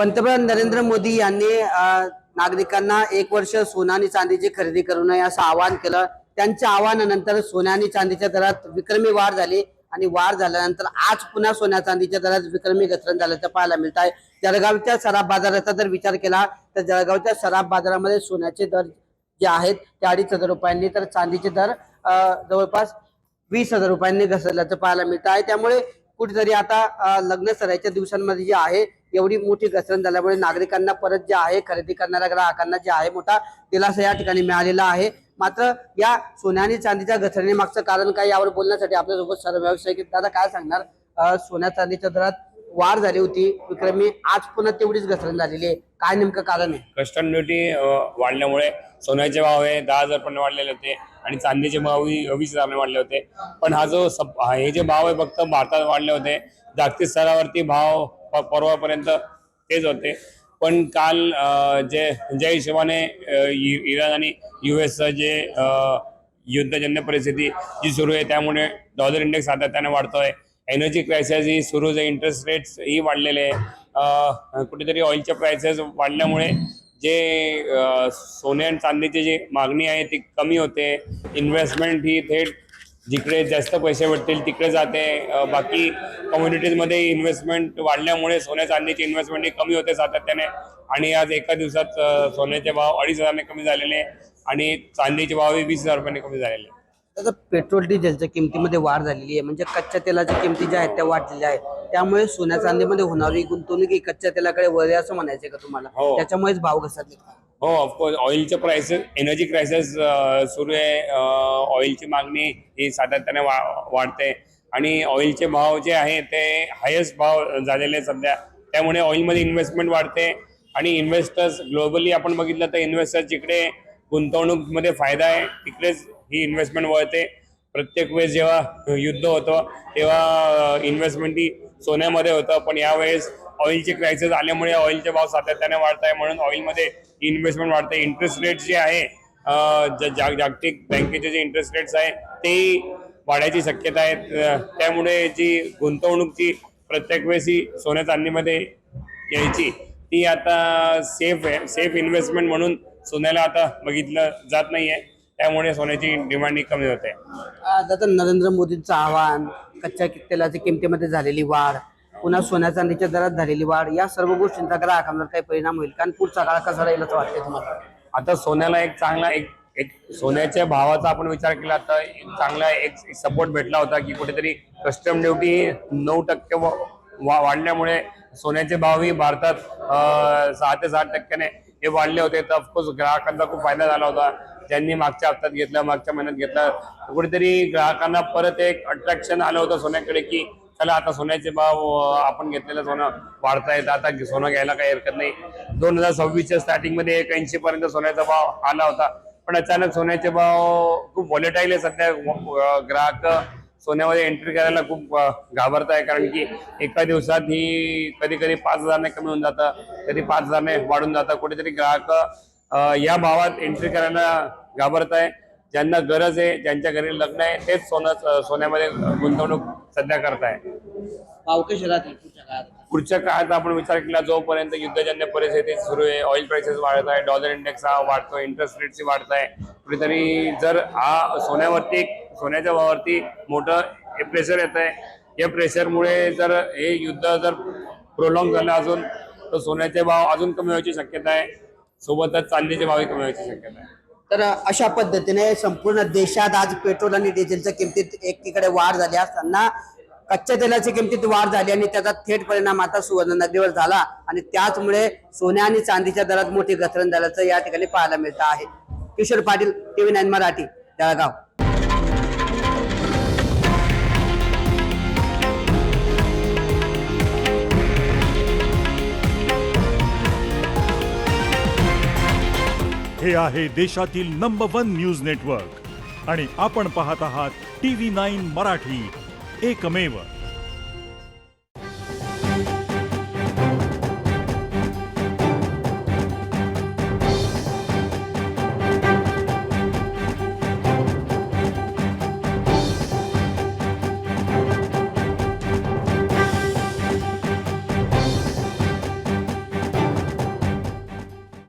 पंतप्रधान नरेंद्र मोदी यांनी नागरिकांना 1 वर्ष सोनं आणि चांदीची खरेदी करू नये असं आवाहन केलं। त्यांच्या आवाहनानंतर सोन्या आणि चांदीच्या दरात विक्रमी वाढ झाली आणि वाढ झाल्यानंतर आज पुन्हा सोन्या चांदीच्या दरात विक्रमी घसरण झाल्याचं पाहायला मिळत आहे। जळगावच्या सराफ बाजाराचा जर विचार केला तर जळगावच्या सराफ बाजारामध्ये सोन्याचे दर जे आहेत ते 2,500 रुपयांनी तर चांदीचे दर जवळपास 20,000 रुपयांनी घसरल्याचं पाहायला मिळत आहे। त्यामुळे कुठेतरी आता लग्न सराईच्या दिवसांमध्ये जे आहे एवढी मोठी घसरण झाल्यामुळे नागरिकांना परत जे आहे खरेदी करणाऱ्या ग्राहकांना जे आहे मोठा दिलासा या ठिकाणी मिळालेला आहे। मात्र या सोन्या आणि चांदीच्या घसरणीमागचं कारण काय यावर बोलण्यासाठी आपल्यासोबत सर्व व्यावसायिक दादा काय सांगणार। सोन्या चांदीच्या दरात वाढ झाली होती विक्रमी, आज पुन्हा तेवढीच घसरण झालेली आहे, काय नेमकं कारण आहे? कस्टम ड्युटी वाढल्यामुळे सोन्याचे भाव हे 10,000 पर्यंत वाढलेले होते आणि चांदीचे भाव 20,000 वाढले होते। पण हे जे भाव आहे फक्त भारतात वाढले होते, जागतिक स्तरावरती भाव परवापर्यंत तेच होते। पण काल ज्या हिशोबाने इराण आणि US जे युद्धजन्य परिस्थिती जी सुरू आहे त्यामुळे डॉलर इंडेक्स सातत्याने वाढतोय, एनर्जी क्रायसिस ही सुरू आहे, इंटरेस्ट रेट्स ही वाढलेले आहे, कुठेतरी ऑइलच्या प्राइसेस वाढल्यामुळे जे सोने आणि चांदीची जी मागणी आहे ती कमी होते। इन्व्हेस्टमेंट ही थेट जिकडे जास्त पैसे भेटतील तिकडे जाते। बाकी कम्युनिटीजमध्ये इन्व्हेस्टमेंट वाढल्यामुळे सोन्या चांदीची इन्व्हेस्टमेंट ही कमी होते सातत्याने। आणि आज एका दिवसात सोन्याचे भाव 2,500 कमी झालेले आणि चांदीचे भाव 20,000 रुपयांनी कमी झालेले। आता पेट्रोल डिझेलच्या किमतीमध्ये वाढ झालेली आहे, म्हणजे कच्च्या तेलाच्या किमती ज्या आहेत त्या वाढलेल्या आहेत, त्यामुळे सोन्या चांदीमध्ये होणारी गुंतवणूक ही कच्च्या तेलाकडे वळली असं म्हणायचं का तुम्हाला? त्याच्यामुळेच भाव घसरले? हो, ऑफकोर्स ऑइलचे प्राइसेस, एनर्जी क्रायसिस सुरू आहे, ऑइलची मागणी ही सातत्याने वाढते आणि ऑइलचे भाव जे आहे ते हायेस्ट भाव झालेले सध्या, त्यामुळे ऑइलमध्ये इन्व्हेस्टमेंट वाढते आणि इन्व्हेस्टर्स ग्लोबली आपण बघितलं तर इन्व्हेस्टर्स जिकडे गुंतवणूकमध्ये फायदा आहे तिकडेच ही इन्व्हेस्टमेंट वळते। प्रत्येक वेळेस जेव्हा युद्ध होतं तेव्हा इन्व्हेस्टमेंट ही सोन्यामध्ये होतं, पण यावेळेस ऑइलचे क्रायसिस आल्यामुळे ऑइलचे भाव सातत्याने वाढत आहे म्हणून ऑइलमध्ये इन्व्हेस्टमेंट वाढते। इंटरेस्ट रेट जे आहे जागतिक बँकेचे जे इंटरेस्ट रेट्स आहे ते वाढायची शक्यता आहे, त्यामुळे जी गुंतवणूकची प्रत्येक वेळेस ही सोन्या चांदीमध्ये यायची ती आता सेफ आहे, सेफ इन्व्हेस्टमेंट म्हणून सोन्याला आता बघितलं जात नाहीये, त्यामुळे सोन्याची डिमांड ही कमी होते। दादा, नरेंद्र मोदींचं आवाहन, कच्च्या तेलाच्या किमतीमध्ये झालेली वाढ, पुन्हा सोन्या चांदीच्या दरात झालेली वाढ, या सर्व गोष्टींचा ग्राहकांवर काही परिणाम होईल कारण पुढचा काळ कसा राहील असं वाटतंय तुम्हाला? आता सोन्याला एक चांगला एक सोन्याच्या भावाचा आपण विचार केला तर एक चांगला एक सपोर्ट भेटला होता की कुठेतरी कस्टम ड्युटी 9% वाढल्यामुळे सोन्याचे भावही भारतात 6 ते 7% हे वाढले होते। तर ऑफकोर्स ग्राहकांचा खूप फायदा झाला होता, ज्यांनी मागच्या हप्त्यात घेतलं, मागच्या महिन्यात घेतलं, कुठेतरी ग्राहकांना परत एक अट्रॅक्शन आलं होतं सोन्याकडे की चला आता सोन्याचे भाव आपण घेतलेलं सोनं वाढतायत, आता सोनं घ्यायला काही हरकत नाही। 2026च्या स्टार्टिंगमध्ये 81 पर्यंत सोन्याचा भाव आला होता, पण अचानक सोन्याचे भाव खूप व्हॉलेटाईल आहे सध्या। ग्राहक सोन्यामध्ये एंट्री करायला खूप घाबरत आहे कारण की एका दिवसात ही कधी 5,000 कमी होऊन जातं, कधी 5,000 वाढून जातं। कुठेतरी ग्राहक या भावात एंट्री करायला घाबरत आहे। ज्यांना गरज आहे, ज्यांच्या घरी लग्न आहे तेच सोन्यामध्ये गुंतवणूक सध्या करत आहे। भाव कसे राहतील पुढच्या काळात आपण विचार केला जोपर्यंत युद्धजन्य परिस्थिती सुरू आहे, ऑइल प्राइसेस वाढत आहे, डॉलर इंडेक्स हा वाढतोय, इंटरेस्ट रेट्स वाढत आहे, कुठेतरी जर हा सोन्याच्या भावावरती मोठं प्रेशर येत आहे, या प्रेशरमुळे जर हे युद्ध जर प्रोलॉंग झालं अजून तर सोन्याचे भाव अजून कमी व्हायची शक्यता आहे, सोबतच चांदीचे भावही कमी व्हायची शक्यता आहे। तर अशा पद्धतीने संपूर्ण देशात आज पेट्रोल आणि डिझेलच्या किमतीत एकीकडे वाढ झाली असताना कच्च्या तेलाच्या किमतीत वाढ झाली आणि त्याचा थेट परिणाम आता सुवर्ण नदीवर झाला आणि त्याचमुळे सोन्या आणि चांदीच्या दरात मोठी घसरण झाल्याचं या ठिकाणी पाहायला मिळतं आहे। किशोर पाटील, TV9 मराठी, जळगाव। हे आहे देशातील नंबर 1 न्यूज नेटवर्क आणि आपण पाहत आहात TV9 मराठी, एकमेव।